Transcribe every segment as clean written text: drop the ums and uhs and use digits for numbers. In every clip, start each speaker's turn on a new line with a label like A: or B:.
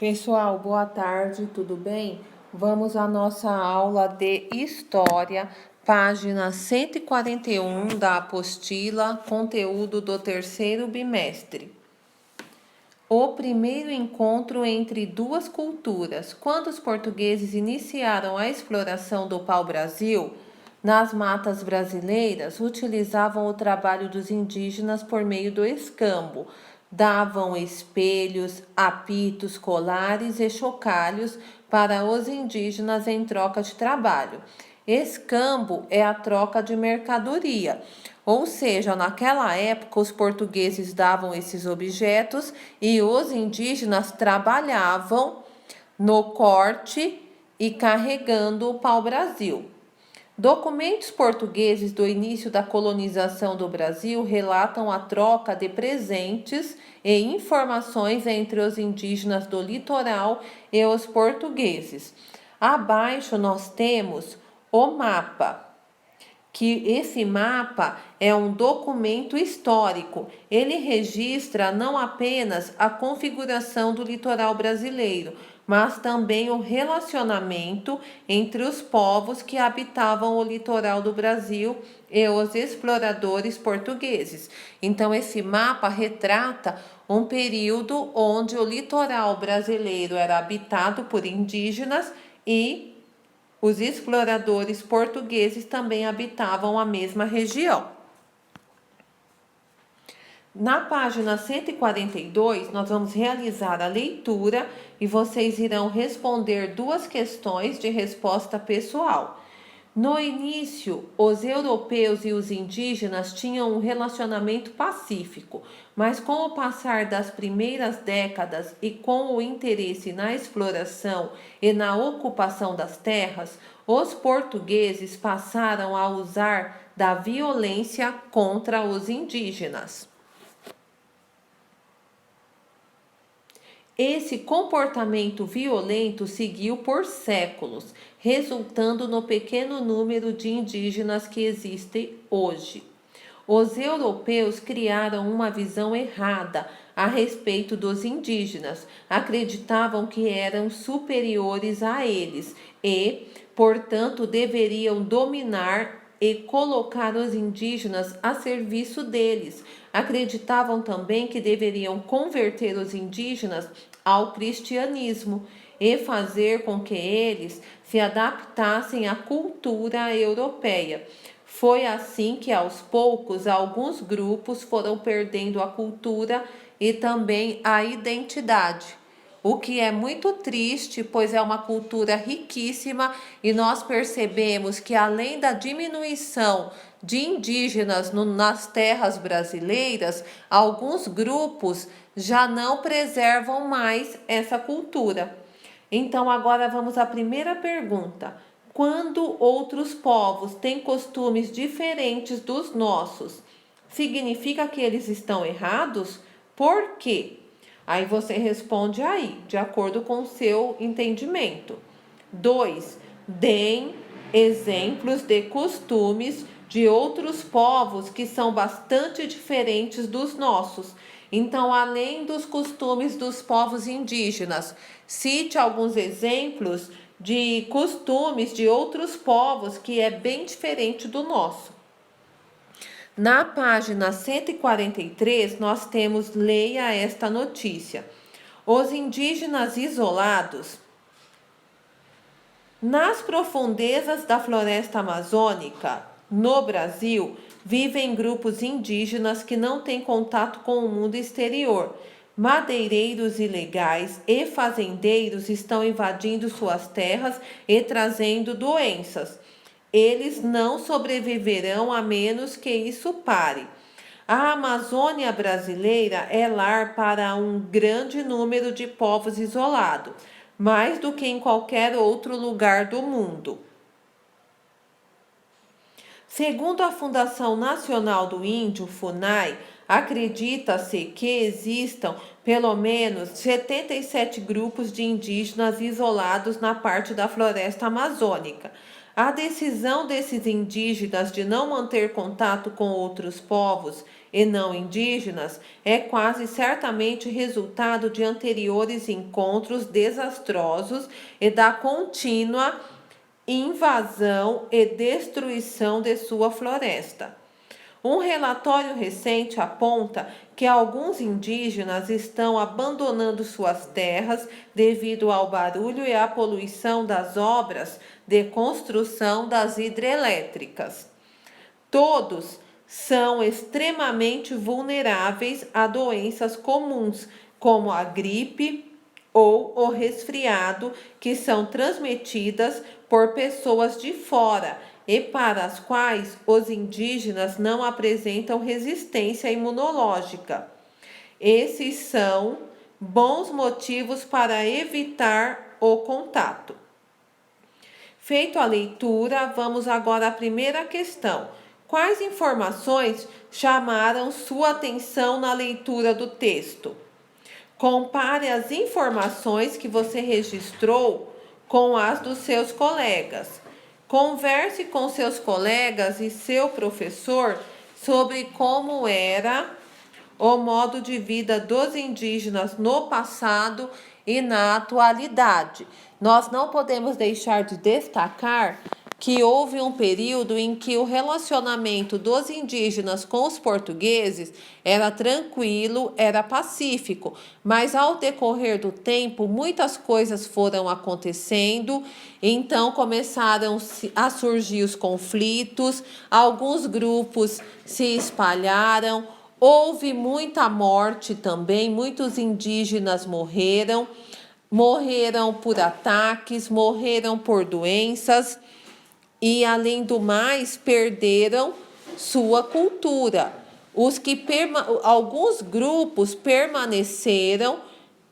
A: Pessoal, boa tarde, tudo bem? Vamos à nossa aula de História, página 141 da apostila, conteúdo do terceiro bimestre. O primeiro encontro entre duas culturas. Quando os portugueses iniciaram a exploração do pau-brasil, nas matas brasileiras, utilizavam o trabalho dos indígenas por meio do escambo. Davam espelhos, apitos, colares e chocalhos para os indígenas em troca de trabalho. Escambo é a troca de mercadoria, ou seja, naquela época os portugueses davam esses objetos e os indígenas trabalhavam no corte e carregando o pau-brasil. Documentos portugueses do início da colonização do Brasil relatam a troca de presentes e informações entre os indígenas do litoral e os portugueses. Abaixo nós temos o mapa, que esse mapa é um documento histórico. Ele registra não apenas a configuração do litoral brasileiro, mas também o relacionamento entre os povos que habitavam o litoral do Brasil e os exploradores portugueses. Então, esse mapa retrata um período onde o litoral brasileiro era habitado por indígenas e os exploradores portugueses também habitavam a mesma região. Na página 142, nós vamos realizar a leitura e vocês irão responder duas questões de resposta pessoal. No início, os europeus e os indígenas tinham um relacionamento pacífico, mas com o passar das primeiras décadas e com o interesse na exploração e na ocupação das terras, os portugueses passaram a usar da violência contra os indígenas. Esse comportamento violento seguiu por séculos, resultando no pequeno número de indígenas que existem hoje. Os europeus criaram uma visão errada a respeito dos indígenas, acreditavam que eram superiores a eles e, portanto, deveriam dominar e colocar os indígenas a serviço deles. Acreditavam também que deveriam converter os indígenas ao cristianismo e fazer com que eles se adaptassem à cultura europeia. Foi assim que, aos poucos, alguns grupos foram perdendo a cultura e também a identidade. O que é muito triste, pois é uma cultura riquíssima e nós percebemos que, além da diminuição de indígenas nas terras brasileiras, alguns grupos já não preservam mais essa cultura. Então, agora vamos à primeira pergunta. Quando outros povos têm costumes diferentes dos nossos, significa que eles estão errados? Por quê? Aí você responde aí, de acordo com o seu entendimento. 2. Deem exemplos de costumes de outros povos que são bastante diferentes dos nossos. Então, além dos costumes dos povos indígenas, cite alguns exemplos de costumes de outros povos que é bem diferente do nosso. Na página 143, nós temos leia esta notícia. Os indígenas isolados. Nas profundezas da floresta amazônica, no Brasil, vivem grupos indígenas que não têm contato com o mundo exterior. Madeireiros ilegais e fazendeiros estão invadindo suas terras e trazendo doenças. Eles não sobreviverão a menos que isso pare. A Amazônia brasileira é lar para um grande número de povos isolados, mais do que em qualquer outro lugar do mundo. Segundo a Fundação Nacional do Índio, FUNAI, acredita-se que existam pelo menos 77 grupos de indígenas isolados na parte da floresta amazônica. A decisão desses indígenas de não manter contato com outros povos e não indígenas é quase certamente resultado de anteriores encontros desastrosos e da contínua invasão e destruição de sua floresta. Um relatório recente aponta que alguns indígenas estão abandonando suas terras devido ao barulho e à poluição das obras de construção das hidrelétricas. Todos são extremamente vulneráveis a doenças comuns, como a gripe ou o resfriado, que são transmitidas por pessoas de fora e para as quais os indígenas não apresentam resistência imunológica. Esses são bons motivos para evitar o contato. Feito a leitura, vamos agora à primeira questão. Quais informações chamaram sua atenção na leitura do texto? Compare as informações que você registrou com as dos seus colegas. Converse com seus colegas e seu professor sobre como era o modo de vida dos indígenas no passado e na atualidade. Nós não podemos deixar de destacar que houve um período em que o relacionamento dos indígenas com os portugueses era tranquilo, era pacífico, mas ao decorrer do tempo muitas coisas foram acontecendo, então começaram a surgir os conflitos, alguns grupos se espalharam, houve muita morte também, muitos indígenas morreram por ataques, morreram por doenças. E, além do mais, perderam sua cultura. Alguns grupos permaneceram,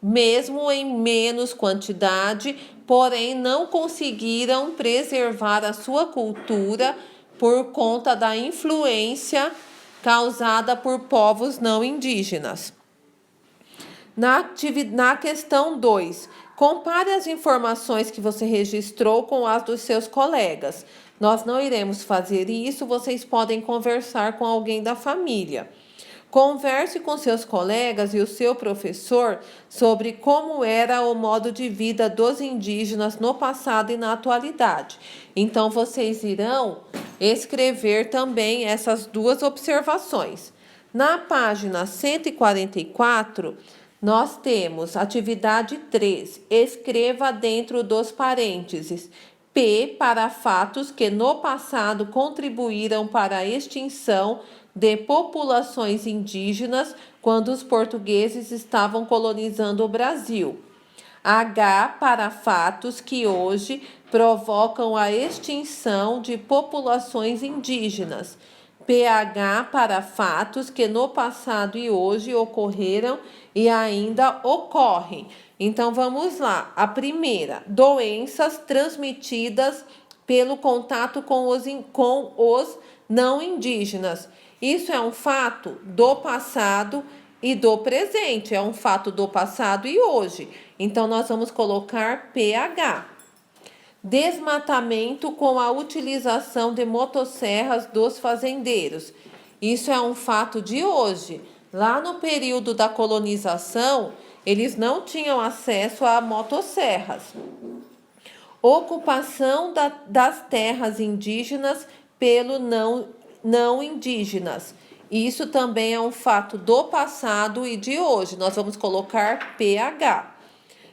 A: mesmo em menos quantidade, porém não conseguiram preservar a sua cultura por conta da influência causada por povos não indígenas. Na questão 2, compare as informações que você registrou com as dos seus colegas. Nós não iremos fazer isso, vocês podem conversar com alguém da família. Converse com seus colegas e o seu professor sobre como era o modo de vida dos indígenas no passado e na atualidade. Então, vocês irão escrever também essas duas observações. Na página 144, nós temos atividade 3. Escreva dentro dos parênteses P para fatos que no passado contribuíram para a extinção de populações indígenas quando os portugueses estavam colonizando o Brasil. H para fatos que hoje provocam a extinção de populações indígenas. PH para fatos que no passado e hoje ocorreram e ainda ocorrem. Então vamos lá. A primeira, doenças transmitidas pelo contato com os não indígenas. Isso é um fato do passado e do presente, é um fato do passado e hoje. Então nós vamos colocar PH. Desmatamento com a utilização de motosserras dos fazendeiros. Isso é um fato de hoje. Lá no período da colonização, eles não tinham acesso a motosserras. Ocupação das terras indígenas pelo não indígenas. Isso também é um fato do passado e de hoje. Nós vamos colocar PH.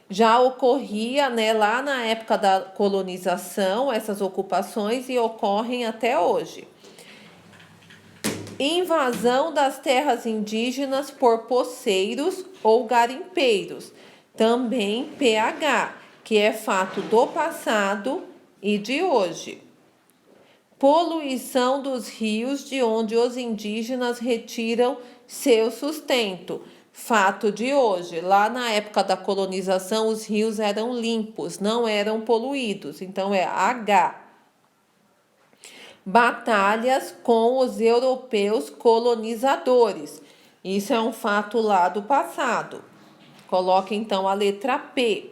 A: Já ocorria, lá na época da colonização, essas ocupações e ocorrem até hoje. Invasão das terras indígenas por poceiros ou garimpeiros. Também PH, que é fato do passado e de hoje. Poluição dos rios de onde os indígenas retiram seu sustento. Fato de hoje. Lá na época da colonização, os rios eram limpos, não eram poluídos. Então, é H. Batalhas com os europeus colonizadores. Isso é um fato lá do passado. Coloque, então, a letra P.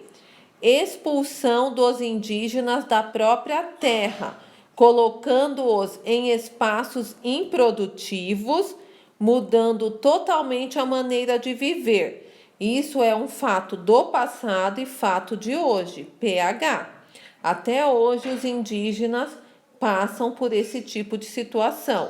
A: Expulsão dos indígenas da própria terra. colocando-os em espaços improdutivos, mudando totalmente a maneira de viver. Isso é um fato do passado e fato de hoje, PH. Até hoje, os indígenas passam por esse tipo de situação.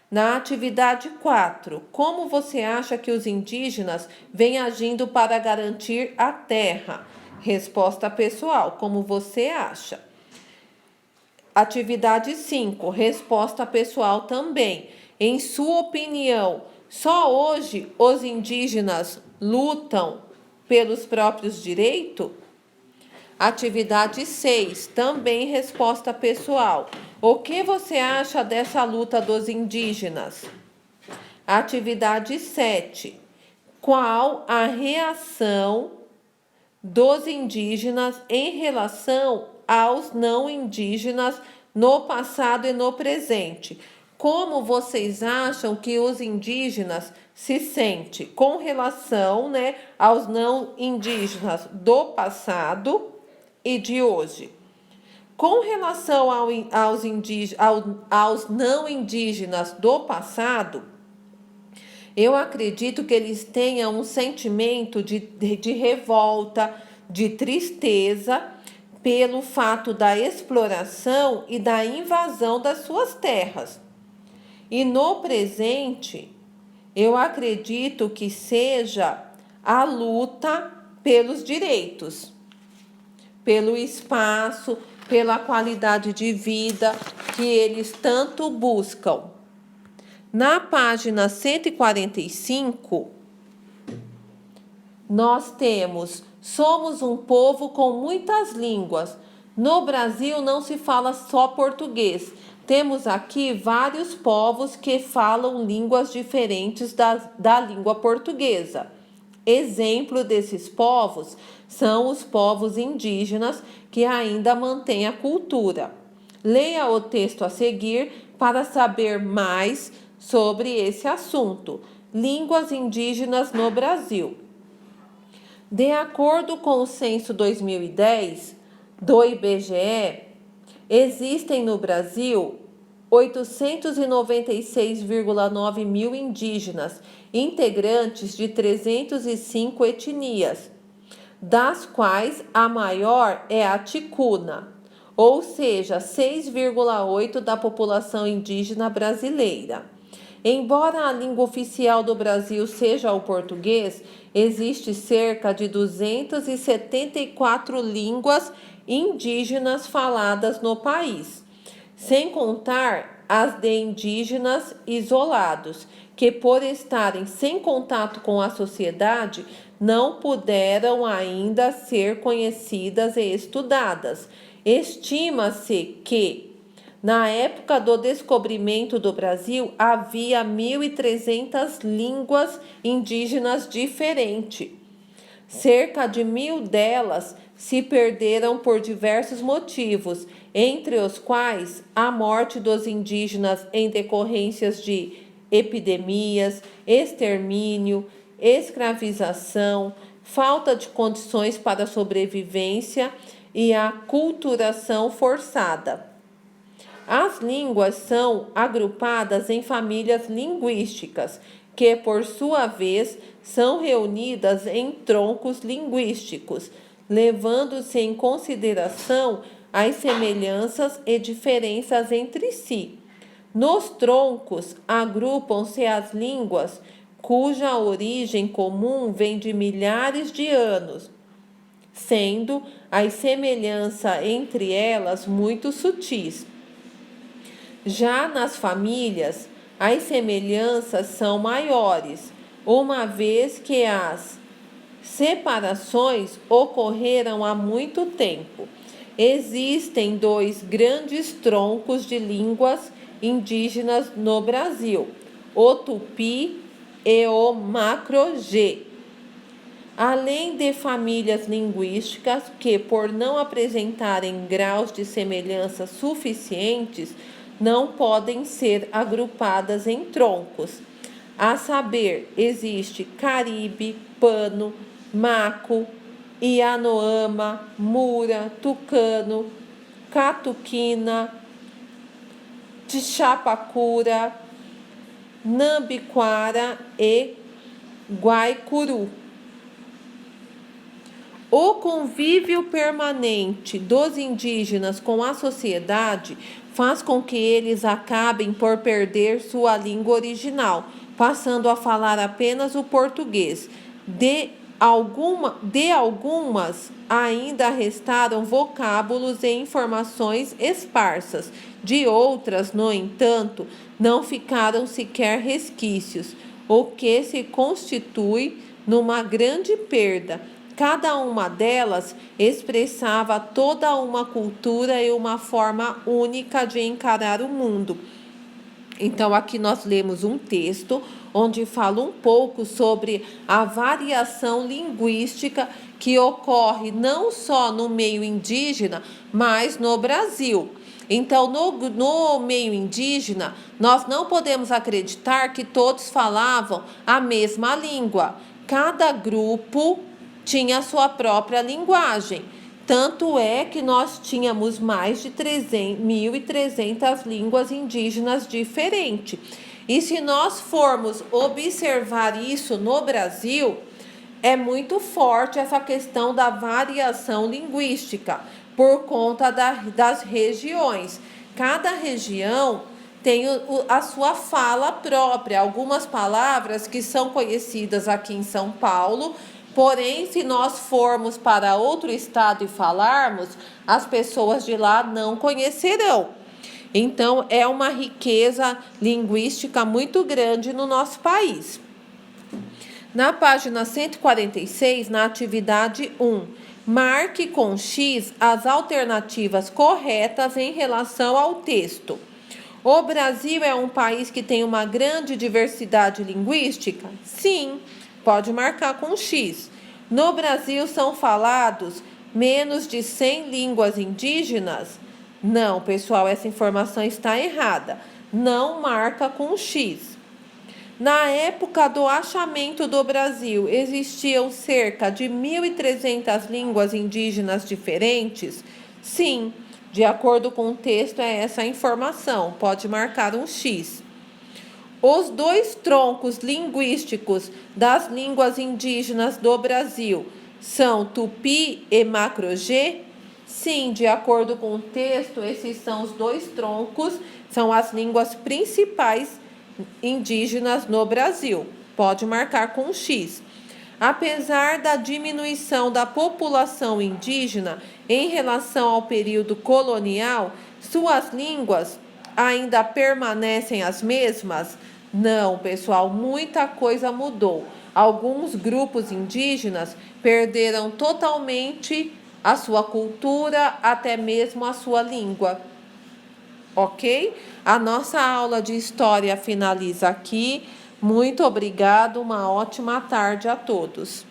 A: Na atividade 4, como você acha que os indígenas vêm agindo para garantir a terra? Resposta pessoal, como você acha? Atividade 5, resposta pessoal também. Em sua opinião, só hoje os indígenas lutam pelos próprios direitos? Atividade 6, também resposta pessoal. O que você acha dessa luta dos indígenas? Atividade 7. Qual a reação dos indígenas em relação aos não indígenas no passado e no presente? Como vocês acham que os indígenas se sentem com relação, aos não indígenas do passado e de hoje? Com relação aos não indígenas do passado, eu acredito que eles tenham um sentimento de revolta, de tristeza, pelo fato da exploração e da invasão das suas terras. E no presente, eu acredito que seja a luta pelos direitos, pelo espaço, pela qualidade de vida que eles tanto buscam. Na página 145, nós temos: somos um povo com muitas línguas. No Brasil não se fala só português. Temos aqui vários povos que falam línguas diferentes da língua portuguesa. Exemplo desses povos são os povos indígenas que ainda mantêm a cultura. Leia o texto a seguir para saber mais sobre esse assunto. Línguas indígenas no Brasil. De acordo com o censo 2010 do IBGE, existem no Brasil 896,9 mil indígenas, integrantes de 305 etnias, das quais a maior é a ticuna, ou seja, 6,8% da população indígena brasileira. Embora a língua oficial do Brasil seja o português, existe cerca de 274 línguas indígenas faladas no país, sem contar as de indígenas isolados, que por estarem sem contato com a sociedade, não puderam ainda ser conhecidas e estudadas. Estima-se que, na época do descobrimento do Brasil, havia 1.300 línguas indígenas diferentes. Cerca de 1.000 delas se perderam por diversos motivos, entre os quais a morte dos indígenas em decorrências de epidemias, extermínio, escravização, falta de condições para a sobrevivência e a culturação forçada. As línguas são agrupadas em famílias linguísticas, que, por sua vez, são reunidas em troncos linguísticos, levando-se em consideração as semelhanças e diferenças entre si. Nos troncos, agrupam-se as línguas cuja origem comum vem de milhares de anos, sendo as semelhanças entre elas muito sutis. Já nas famílias, as semelhanças são maiores, uma vez que as separações ocorreram há muito tempo. Existem 2 grandes troncos de línguas indígenas no Brasil: o Tupi e o Macro-G. Além de famílias linguísticas que, por não apresentarem graus de semelhança suficientes, não podem ser agrupadas em troncos. A saber, existe Caribe, Pano, Maco, Ianoama, Mura, Tucano, Catuquina, Tchapacura, Nambiquara e Guaicuru. O convívio permanente dos indígenas com a sociedade faz com que eles acabem por perder sua língua original, passando a falar apenas o português. De algumas ainda restaram vocábulos e informações esparsas. De outras, no entanto, não ficaram sequer resquícios, o que se constitui numa grande perda. Cada uma delas expressava toda uma cultura e uma forma única de encarar o mundo. Então, aqui nós lemos um texto onde fala um pouco sobre a variação linguística que ocorre não só no meio indígena, mas no Brasil. Então, no meio indígena, nós não podemos acreditar que todos falavam a mesma língua. Cada grupo tinha a sua própria linguagem. Tanto é que nós tínhamos mais de 1.300 línguas indígenas diferentes. E se nós formos observar isso no Brasil, é muito forte essa questão da variação linguística, por conta das regiões. Cada região tem a sua fala própria. Algumas palavras que são conhecidas aqui em São Paulo, porém, se nós formos para outro estado e falarmos, as pessoas de lá não conhecerão. Então, é uma riqueza linguística muito grande no nosso país. Na página 146, na atividade 1, marque com X as alternativas corretas em relação ao texto. O Brasil é um país que tem uma grande diversidade linguística? Sim. Pode marcar com X. No Brasil são falados menos de 100 línguas indígenas? Não, pessoal, essa informação está errada. Não marca com X. Na época do achamento do Brasil, existiam cerca de 1.300 línguas indígenas diferentes? Sim, de acordo com o texto, é essa a informação. Pode marcar um X. Os dois troncos linguísticos das línguas indígenas do Brasil são Tupi e Macro-G? Sim, de acordo com o texto, esses são os dois troncos, são as línguas principais indígenas no Brasil. Pode marcar com X. Apesar da diminuição da população indígena em relação ao período colonial, suas línguas ainda permanecem as mesmas? Não, pessoal, muita coisa mudou. Alguns grupos indígenas perderam totalmente a sua cultura, até mesmo a sua língua. Ok? A nossa aula de história finaliza aqui. Muito obrigado, uma ótima tarde a todos.